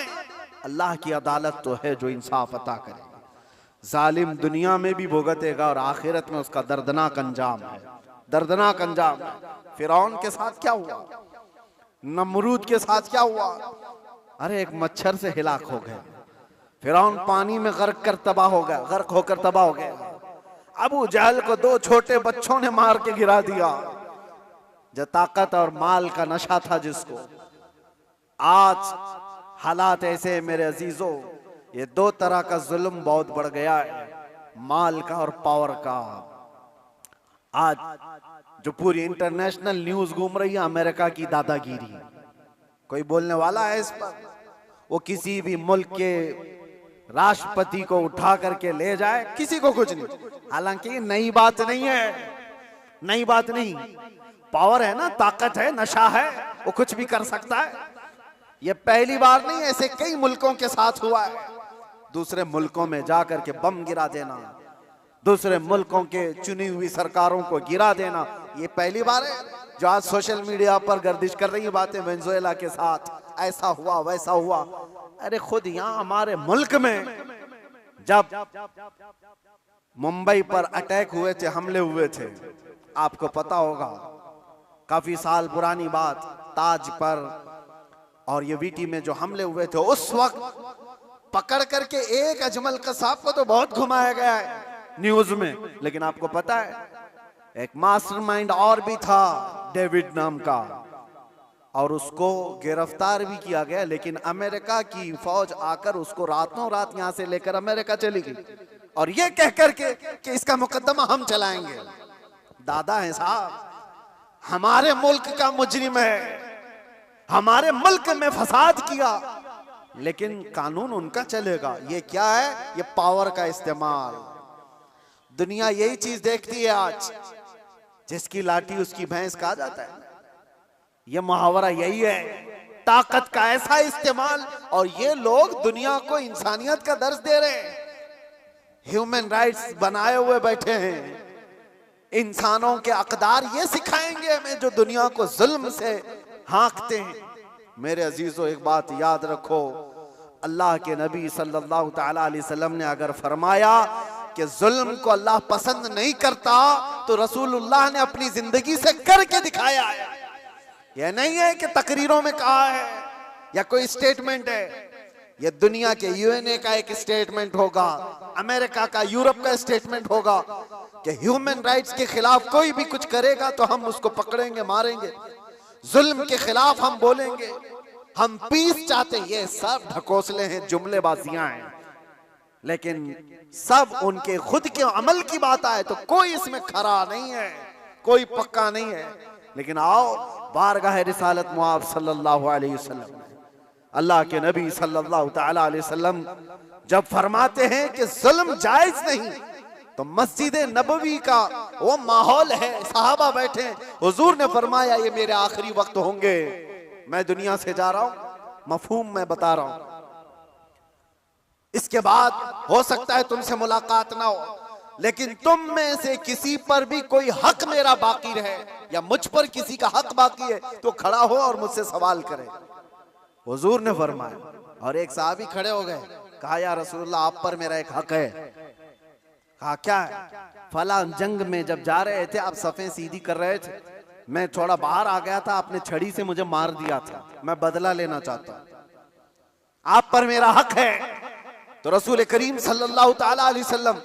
Speaker 1: अल्लाह की अदालत तो है जो इंसाफ अता करे। जालिम दुनिया में भी भुगतेगा और आखिरत में उसका दर्दनाक अंजाम है, दर्दनाक अंजाम है। फिरौन के साथ क्या हुआ, नमरूद के साथ क्या हुआ? अरे एक मच्छर से हिलाक हो गए। फिरौन पानी में गर्क कर तबाह हो गया, गर्क होकर तबाह हो गया। अबू जहल को 2 छोटे बच्चों ने मार के गिरा दिया। जो ताकत और माल का नशा था जिसको, आज हालात ऐसे मेरे अजीजों, ये 2 तरह का जुल्म बहुत बढ़ गया है, माल का और पावर का। आज जो पूरी इंटरनेशनल न्यूज घूम रही है अमेरिका की दादागिरी, कोई बोलने वाला है इस पर? वो किसी भी मुल्क के राष्ट्रपति को उठा करके ले जाए, किसी को कुछ नहीं। हालांकि नई बात नहीं है, नई बात नहीं। पावर है ना, ताकत है, नशा है, वो कुछ भी कर सकता है। ये पहली बार नहीं, ऐसे कई मुल्कों के साथ हुआ है। दूसरे मुल्कों में जाकर के बम गिरा देना, दूसरे मुल्कों के चुनी हुई सरकारों को गिरा देना, ये पहली बार है। जो आज सोशल मीडिया पर गर्दिश कर रही है बातें, वेनेजुएला के साथ ऐसा हुआ वैसा हुआ। अरे खुद यहाँ हमारे मुल्क में जब मुंबई पर अटैक हुए थे, हमले हुए थे, आपको पता होगा, काफी साल पुरानी बात, ताज पर और ये वीटी में जो हमले हुए थे, उस वक्त पकड़ करके एक अजमल कसाब को तो बहुत घुमाया गया है न्यूज में, लेकिन आपको पता है एक मास्टरमाइंड और भी था, डेविड नाम का, और उसको गिरफ्तार भी किया गया। लेकिन अमेरिका की फौज आकर उसको रातों रात यहां से लेकर अमेरिका चली गई, और ये कह करके कि इसका मुकदमा हम चलाएंगे। दादा है साहब, हमारे मुल्क का मुजरिम है, हमारे मुल्क में फसाद किया, लेकिन कानून उनका चलेगा। ये क्या है? ये पावर का इस्तेमाल। दुनिया यही चीज देखती है आज, जिसकी लाठी उसकी भैंस कहा जाता है। ये मुहावरा यही है, ताकत का ऐसा इस्तेमाल। और ये लोग दुनिया को इंसानियत का दर्ज दे रहे हैं, ह्यूमन राइट्स बनाए हुए बैठे हैं, इंसानों के अकदार ये सिखाएंगे हमें जो दुनिया को जुल्म से हाँकते हैं। मेरे अजीजों, एक बात याद रखो, अल्लाह के नबी सल्लल्लाहु तआला अलैहि वसल्लम ने अगर फरमाया कि जुल्म को अल्लाह पसंद नहीं करता, तो रसूलुल्लाह ने अपनी जिंदगी से करके दिखाया है। यह नहीं है कि तकरीरों में कहा है या कोई स्टेटमेंट है। यह दुनिया के यूएनए का एक स्टेटमेंट होगा, अमेरिका का, यूरोप का स्टेटमेंट होगा कि ह्यूमन राइट्स के खिलाफ कोई भी कुछ करेगा तो हम उसको पकड़ेंगे, मारेंगे। जुल्म के खिलाफ हम बोलेंगे, हम पीस चाहते हैं। ये सब ढकोसले हैं, जुमलेबाजियां हैं, लेकिन सब उनके खुद के अमल की बात आए तो कोई इसमें खरा नहीं है, कोई पक्का नहीं है। लेकिन आओ, बारगाह रिसालत मुआब सल्लल्लाहु अलैहि वसल्लम, अल्लाह के नबी सल्लल्लाहु तआला अलैहि वसल्लम जब फरमाते हैं कि जुल्म जायज नहीं, तो मस्जिद नबवी का वो माहौल है, सहाबा बैठे, हुजूर ने फरमाया ये मेरे आखिरी वक्त होंगे, मैं दुनिया से जा रहा हूं, मफहूम मैं बता रहा हूं, इसके बाद हो सकता है तुमसे मुलाकात ना हो, लेकिन तुम में से किसी पर भी कोई हक मेरा बाकी रहे या मुझ पर किसी का हक बाकी है तो खड़ा हो और मुझसे सवाल करे। हुजूर ने फरमाया, और एक साहबी खड़े हो गए, कहा या रसूलुल्लाह आप पर मेरा एक हक है। कहा क्या है? फला जंग में जब जा रहे थे आप सफ़ें सीधी कर रहे थे, मैं थोड़ा बाहर आ गया था, आपने छड़ी से मुझे मार दिया था, मैं बदला लेना चाहता हूं, आप पर मेरा हक है। तो रसूल करीम सल्लल्लाहु ताला अलैहि वसल्लम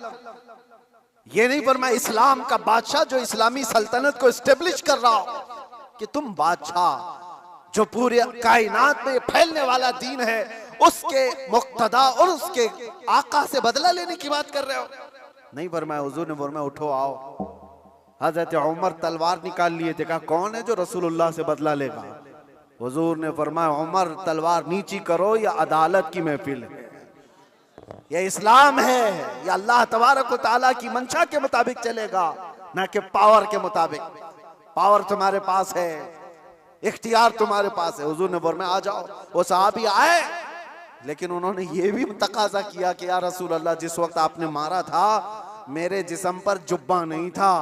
Speaker 1: ये नहीं फरमाया इस्लाम का बादशाह जो इस्लामी सल्तनत को एस्टेब्लिश कर रहा हो कि तुम बादशाह जो पूरे कायनात में फैलने वाला दीन है उसके मुक्तदा और उसके आका से बदला लेने की बात कर रहे हो। नहीं फरमाया, हुजूर ने फरमाया उठो आओ, हजरत उमर तलवार निकाल लिए थे, कहा कौन है जो रसूलुल्लाह से बदला लेगा? हुजूर ने फरमाया उमर तलवार नीची करो, या अदालत की महफिल है, ये इस्लाम है, ये अल्लाह तबारक व तआला की मंशा के मुताबिक चलेगा, ना कि पावर के मुताबिक। पावर तुम्हारे पास है, इख्तियार तुम्हारे पास है। हुजूर ने फरमाया आ जाओ। वो सहाबी आए, लेकिन उन्होंने ये भी तकाजा किया कि या रसूल अल्लाह, जिस वक्त आपने मारा था मेरे जिस्म पर जुब्बा नहीं था,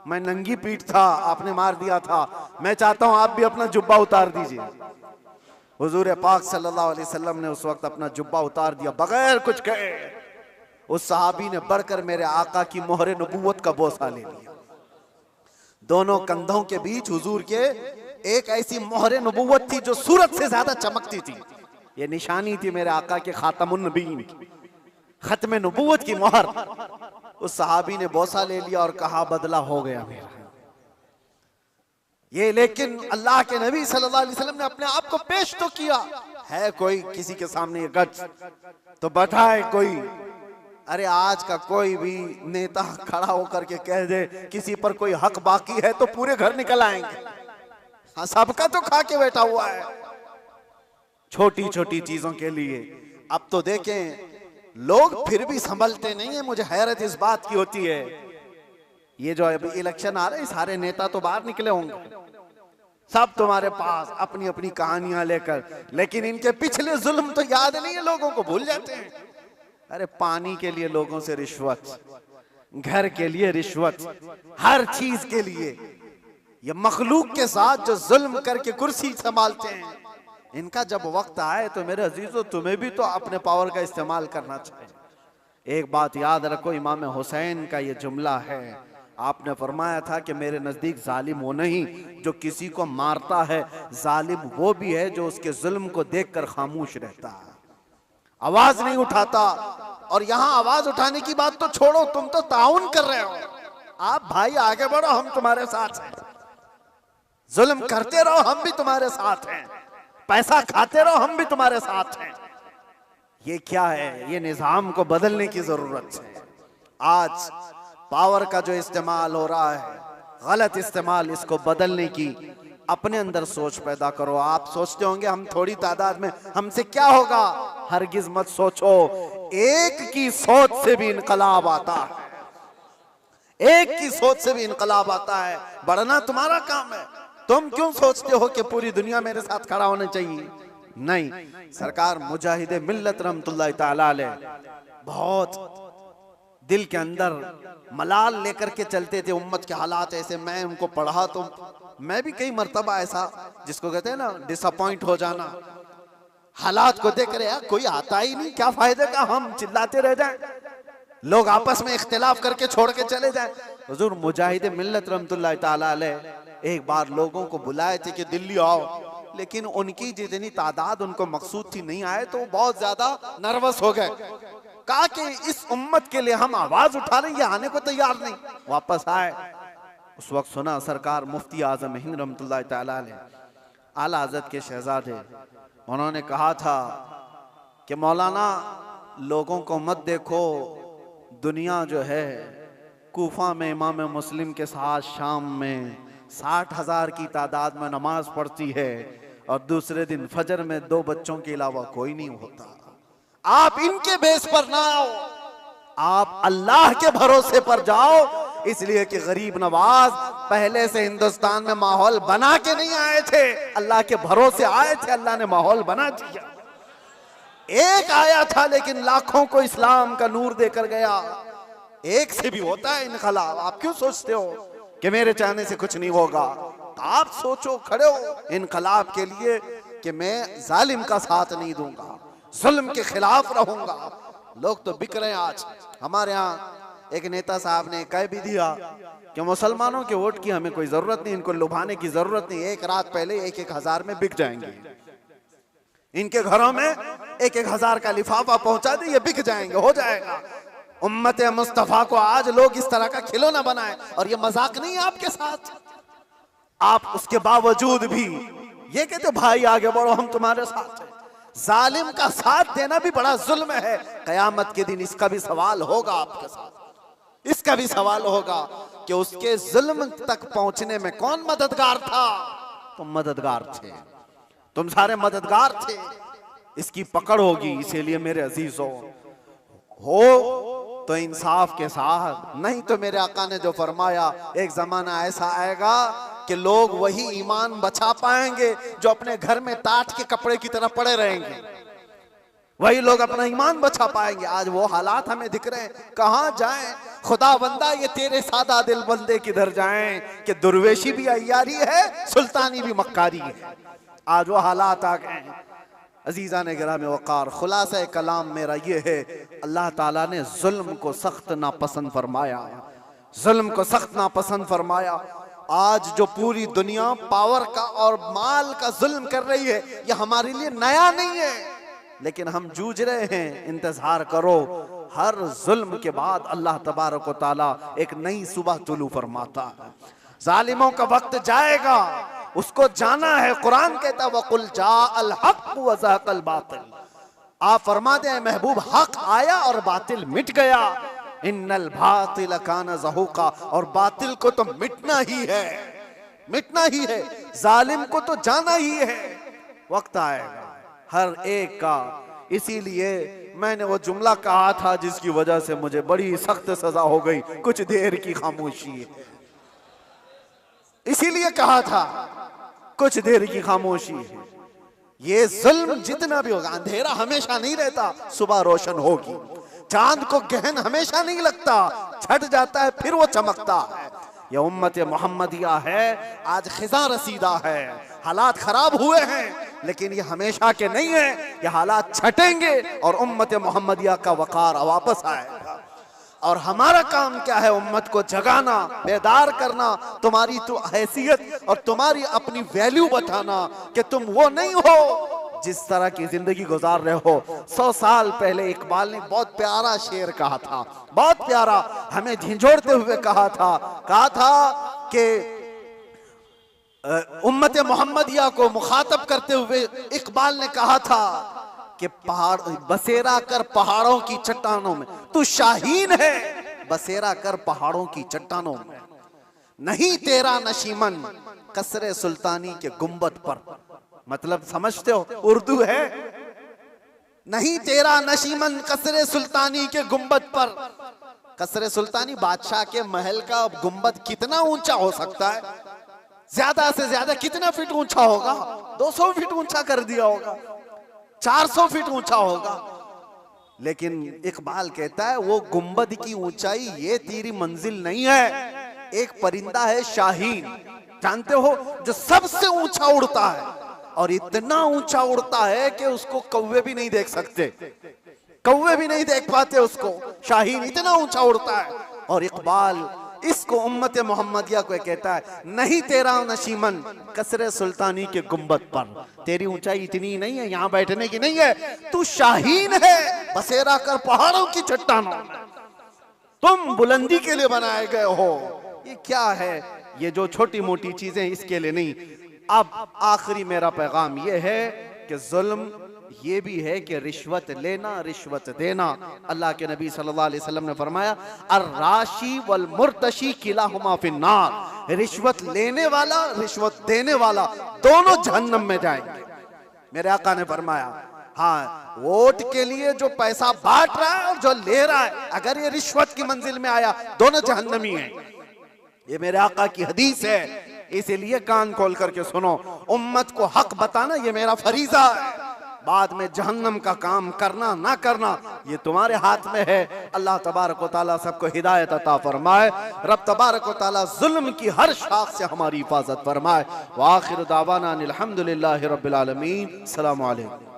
Speaker 1: मैं नंगी पीठ था, आपने मार दिया था, मैं चाहता हूं आप भी अपना जुब्बा उतार दीजिए। हुजूर पाक सल्लल्लाहु अलैहि वसल्लम ने उस वक्त अपना जुब्बा उतार दिया बगैर कुछ कहे। उस सहाबी ने बढ़कर मेरे आका की मोहरे नबूवत का बोसा ले लिया। दोनों कंधों के बीच हुजूर के एक ऐसी मोहरे नबूवत थी जो सूरज से ज्यादा चमकती थी। ये निशानी थी मेरे आका के खातमुन नबीन की, खत्म नबूवत की मोहर। उस सहाबी ने बोसा ले लिया और कहा बदला हो गया मेरा ये। लेकिन अल्लाह के नबी सल्लल्लाहु अलैहि वसल्लम ने अपने आप को पेश तो किया है, कोई किसी के सामने ये गच तो बताए कोई। अरे आज का कोई भी नेता खड़ा होकर के कह दे किसी पर कोई हक बाकी है तो पूरे घर निकल आएंगे। हाँ, सबका तो खा के बैठा हुआ है छोटी छोटी चीजों के लिए। अब तो देखें लोग फिर भी संभलते नहीं है। मुझे हैरत इस बात की होती है, ये जो अभी इलेक्शन आ रहे हैं सारे नेता तो बाहर निकले होंगे, सब तुम्हारे पास अपनी अपनी कहानियां लेकर, लेकिन इनके पिछले जुल्म तो याद नहीं है, लोगों को भूल जाते हैं। अरे पानी के लिए लोगों से रिश्वत, घर के लिए रिश्वत, हर चीज के लिए। ये मखलूक के साथ जो जुल्म करके कुर्सी संभालते हैं, इनका जब वक्त आए तो मेरे अजीजों तुम्हें भी तो अपने पावर का इस्तेमाल करना चाहिए। एक बात याद रखो, इमाम हुसैन का ये जुमला है, आपने फरमाया था कि मेरे नजदीक जालिम वो नहीं जो किसी को मारता है, जालिम वो भी है जो उसके जुल्म को देखकर खामोश रहता है, आवाज नहीं उठाता। और यहां आवाज उठाने की बात तो छोड़ो, तुम तो ताउन कर रहे हो। आप भाई आगे बढ़ो, हम तुम्हारे साथ हैं, जुल्म करते रहो हम भी तुम्हारे साथ हैं, पैसा खाते रहो हम भी तुम्हारे साथ हैं। ये क्या है? ये निजाम को बदलने की जरूरत है। आज पावर का जो इस्तेमाल हो रहा है, गलत इस्तेमाल, इसको बदलने की अपने अंदर सोच पैदा करो। आप सोचते होंगे हम थोड़ी तादाद में, हमसे क्या होगा? हरगिज मत सोचो, एक की सोच से भी इनकलाब आता है, एक की सोच से भी इनकलाब आता है। बढ़ना तुम्हारा काम है। तुम क्यों सोचते हो कि पूरी दुनिया मेरे साथ खड़ा होना चाहिए? नहीं, सरकार मुजाहिद मिल्लत रहमतुल्लाह ताला अलैह बहुत दिल के अंदर मलाल लेकर के चलते थे। उम्मत के हालात ऐसे, मैं उनको पढ़ा तो मैं भी कई मर्तबा ऐसा, जिसको कहते हैं ना डिसअपॉइंट हो जाना, हालात को देख रहे यार कोई आता ही नहीं, क्या फायदे का हम चिल्लाते रह जाएं, लोग आपस में इख्तिलाफ करके छोड़ के चले जाएं। हुजूर मुजाहिद मिल्लत रहमतुल्लाह ताला अलैह एक बार लोगों को बुलाए थे कि दिल्ली आओ, लेकिन उनकी जितनी तादाद उनको मकसूद थी नहीं आए, तो बहुत ज्यादा नर्वस हो गए। कहा कि इस उम्मत के लिए हम आवाज उठा रहे हैं, ये आने को तैयार नहीं। वापस आए, उस वक्त सुना सरकार मुफ्ती आजम हिंद रहमतुल्लाह ताला अलैह आला हज़रत के शहजादे, उन्होंने कहा था कि मौलाना लोगों को मत देखो, दुनिया जो है कूफा में इमाम मुस्लिम के साथ शाम में 60,000 की तादाद में नमाज पढ़ती है और दूसरे दिन फजर में 2 बच्चों के अलावा कोई नहीं होता। आप इनके बेस पर ना आओ, आप अल्लाह के भरोसे पर जाओ, इसलिए कि गरीब नवाज पहले से हिंदुस्तान में माहौल बना के नहीं आए थे, अल्लाह के भरोसे आए थे, अल्लाह ने माहौल बना दिया। एक आया था लेकिन लाखों को इस्लाम का नूर देकर गया। एक से भी होता है इनकलाब। आप क्यों सोचते हो कि मेरे चाहने से कुछ नहीं होगा? आप सोचो, खड़े हो इनकलाब के लिए कि मैं जालिम का साथ नहीं दूंगा, जुल्म के खिलाफ रहूंगा। लोग तो बिक रहे हैं आज। हमारे यहाँ एक नेता साहब ने कह भी दिया कि मुसलमानों के वोट की हमें कोई जरूरत नहीं, इनको लुभाने की जरूरत नहीं, एक रात पहले 1-1 हजार में बिक जाएंगे, इनके घरों में 1-1 हजार का लिफाफा पहुंचा दे, ये बिक जाएंगे, हो जाएगा। उम्मत मुस्तफा को आज लोग इस तरह का खिलौना बनाए, और ये मजाक नहीं है आपके साथ। आप उसके बावजूद भी ये कहते भाई आगे बढ़ो, हम तुम्हारे साथ हैं। जालिम का साथ देना भी बड़ा जुल्म है। कयामत के दिन इसका भी सवाल होगा आपके साथ, इसका भी सवाल होगा। कि उसके जुल्म तक पहुंचने में कौन मददगार था? तुम मददगार थे, तुम सारे मददगार थे। इसकी पकड़ होगी। इसीलिए मेरे अजीजों, हो तो इंसाफ के साथ, नहीं तो मेरे आका ने जो फरमाया, एक जमाना ऐसा आएगा कि लोग वही ईमान बचा पाएंगे जो अपने घर में टाट के कपड़े की तरह पड़े रहेंगे। वही लोग अपना ईमान बचा पाएंगे। आज वो हालात हमें दिख रहे हैं, कहां जाएं? खुदा बंदा, ये तेरे सादा दिल बंदे किधर जाएं कि दुर्वेशी भी अय्यारी है, सुल्तानी भी मक्कारी है। आज वो हालात आ गए हैं। अजीजा ने गिराम वक़ार, खुलासा कलाम मेरा ये है, अल्लाह ताला ने जुल्म को सख्त नापसंद फरमाया, जुल्म को सख्त नापसंद फरमाया। आज जो पूरी दुनिया पावर का और माल का जुल्म कर रही है, ये हमारे लिए नया नहीं है, लेकिन हम जूझ रहे हैं। इंतजार करो, हर जुल्म के बाद अल्लाह तबारक व तआला एक नई सुबह तुलू फरमाता है। जालिमों का वक्त जाएगा, उसको जाना है। कुरान कहता है वकुल जाअल हक़ व ज़हक़ल बातिल। आप फरमा दें महबूब, हक आया और बातिल मिट गया। इन्नल बातिल कान ज़हूक़ा, और बातिल को तो मिटना ही है, मिटना ही है। जालिम को तो जाना ही है। वक्त आएगा हर एक का। इसीलिए मैंने वो जुमला कहा था जिसकी वजह से मुझे बड़ी सख्त सजा हो गई, कुछ देर की खामोशी है। इसीलिए कहा था कुछ देर की खामोशी है। ये जुल्म जितना भी होगा, अंधेरा हमेशा नहीं रहता, सुबह रोशन होगी। चांद को गहन हमेशा नहीं लगता, छट जाता है फिर वो चमकता है। ये उम्मत मोहम्मदिया है, आज खिजा रसीदा है। हालात खराब हुए हैं, लेकिन ये हमेशा के नहीं है। ये हालात छटेंगे और उम्मत मोहम्मदिया का वकार वापस आएगा। और हमारा काम क्या है? उम्मत को जगाना, बेदार करना, तुम्हारी तो हैसियत और तुम्हारी अपनी वैल्यू बताना कि तुम वो नहीं हो जिस तरह की जिंदगी गुजार रहे हो। 100 साल पहले इकबाल ने बहुत प्यारा शेर कहा था, बहुत प्यारा, हमें झिझोड़ते हुए कहा था कि उम्मत मोहम्मदिया को मुखातब करते हुए इकबाल ने कहा था कि पहाड़ बसेरा कर पहाड़ों की चट्टानों में, तू शाहीन है बसेरा कर पहाड़ों की चट्टानों में, नहीं तेरा नशीमन कसरे सुल्तानी के गुंबद पर। मतलब समझते हो, उर्दू है, नहीं तेरा नशीमन कसरे सुल्तानी के गुंबद पर। कसरे सुल्तानी बादशाह के महल का गुंबद कितना ऊंचा हो सकता है? ज्यादा से ज्यादा कितना फीट ऊंचा होगा? 200 फीट ऊंचा कर दिया होगा, 400 फीट ऊंचा होगा। लेकिन इकबाल कहता है वो गुंबद की ऊंचाई ये तेरी मंजिल नहीं है। एक परिंदा है शाहीन, जानते हो, जो सबसे ऊंचा उड़ता है, और इतना ऊंचा उड़ता है कि उसको कौवे भी नहीं देख सकते, कौवे भी नहीं देख पाते उसको। शाहीन इतना ऊंचा उड़ता है। और इकबाल इसको उम्मत मोहम्मदिया को कहता है, नहीं तेरा नशीमन कसरे सुल्तानी के गुंबद पर, तेरी ऊंचाई इतनी नहीं है, यहाँ बैठने की नहीं है, तू शाहीन है बसेरा कर पहाड़ों की चट्टानों, तुम बुलंदी के लिए बनाए गए हो। ये क्या है? ये जो छोटी मोटी चीजें इसके लिए नहीं। अब आखिरी मेरा पैगाम ये है कि जुल्म ये भी है कि रिश्वत लेना, रिश्वत देना। अल्लाह के नबी सल्लल्लाहु अलैहि वसल्लम ने फरमाया, अर्राशी वल मुर्तशी किलाहुमा फिन्नार। रिश्वत लेने वाला, रिश्वत देने वाला दोनों जहन्नम में जाएंगे। मेरे आका ने फरमाया, हाँ, वोट के लिए जो पैसा बांट रहा है और जो ले रहा है, अगर ये रिश्वत की मंजिल में आया, दोनों जहन्नमी हैं। ये मेरे आका की हदीस है। इसीलिए कान खोल करके सुनो, उम्मत को हक बताना ये मेरा फरीजा है। बाद में जहन्नम का काम करना ना करना ये तुम्हारे हाथ में है। अल्लाह तबारक व तआला सबको हिदायत अता फरमाए। रब तबारक व तआला जुल्म की हर शाख से हमारी हिफाजत फरमाए। व आखिर दावाना अनिल हम्दुलिल्लाहि रब्बिल आलमीन। अस्सलामु अलैकुम।